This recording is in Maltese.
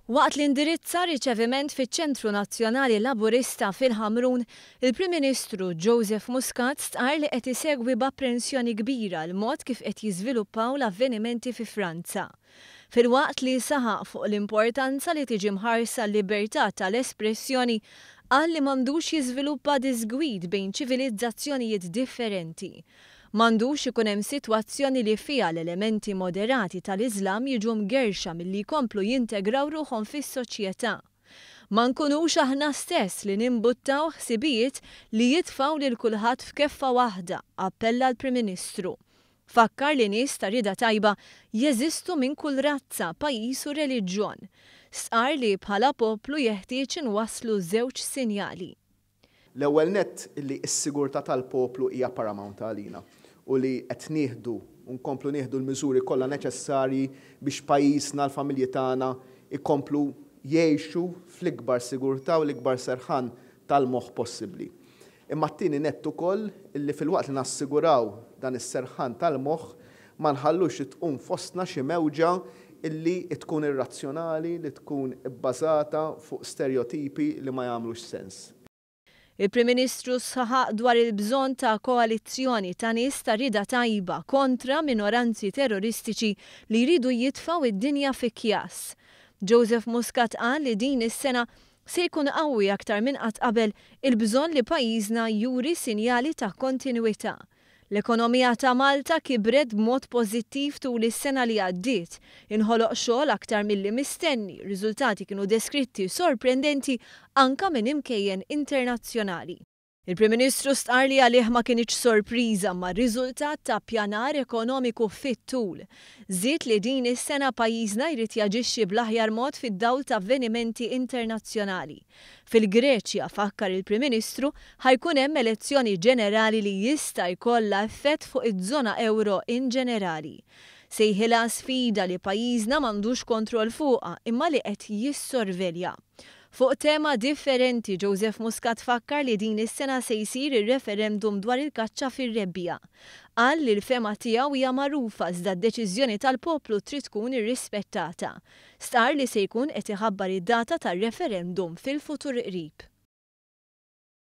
Waqt li indirizza riċeviment fiċ-Ċentru Nazzjonali Laburista fil-Ħamrun, il-Prim Ministru Joseph Muscat stqarr li qed isegwi b'apprensjoni kbira l-mod kif qed jiżviluppaw l-avvenimenti fi Franza. Filwaqt li saħaq fuq l-importanza li tiġi mħarsa l-libertà tal-espressjoni, qal li m'għandux jiżviluppa disgwid bejn ċivilizzazzjonijiet differenti. M'għandux ikun hemm sitwazzjoni li fiha l-elementi moderati tal-Iżlam jiġu mgerxa milli jkomplu jintegraw ruħhom fis-soċjetà. Ma nkunux aħna stess li nimbuttaw ħsibijiet li jitfgħu lil kulħadd f'keffa waħda, appella l-Prim Ministru. Fakkar li nies ta' rieda tajba jeżistu minn kull razza, pajjiż u reliġjon. Stqarr li bħala poplu jeħtieġ inwasslu żewġ sinjali. L-ewwel nett li s-sigurtà tal-poplu hija paramount għalina u li qed nieħdu u nkomplu nieħdu l-miżuri kollha neċessarji biex pajjiżna l-familji tagħna ikomplu jgħixu fl-ikbar sigurtà u l-ikbar serħan tal-moħħ possibbli. Imma t-tieni nett ukoll illi filwaqt li nassiguraw dan is-serħan tal-moħħ ma nħallux tqum fostna xi mewġa illi tkun irrazzjonali, li tkun bbażata fuq stereotipi li ma jagħmlux sens. Il-Prim Ministru sħaq dwar il-bżonn ta' koalizzjoni ta' nies ta' rieda tajba kontra minoranzi terroristiċi li jridu jitfgħu id-dinja fi kjas. Joseph Muscat qal li din is-sena se jkun qawwi aktar minn qatt qabel il-bżonn li pajjiżna juri sinjali ta' kontinwità. L-ekonomija ta' Malta kibret b'mod pożittiv tul is-sena li għaddiet, inħoloq xogħol aktar milli mistenni, riżultati kienu deskritti sorprendenti anke minn imkejjen internazzjonali. Il-Prim Ministru stqarr li għalih ma kienx sorpriża mar-riżultat ta' pjanar ekonomiku fit-tul. Żied li din is-sena pajjiżna jrid jaġixxi bl-aħjar mod fid-dawl ta' avvenimenti internazzjonali. Fil-Greċja fakkar il-Prim Ministru ħajkun hemm elezzjoni ġenerali li jista' jkollha effett fuq iż-żona euro in ġenerali. Sejħilha sfida li pajjiżna m'għandux kontroll fuqha imma li qed jissorvelja. Fuq tema differenti Joseph Muscat fakkar li din is-sena se jsir ir-referendum dwar il-kaċċa fir-rebbija. Qal li l-fema tiegħu hija magħrufa iżda d-deċiżjoni tal-poplu trid tkun irrispettata. Stqarr li se jkun qed iħabbar id-data tar-referendum fil-futur qrib.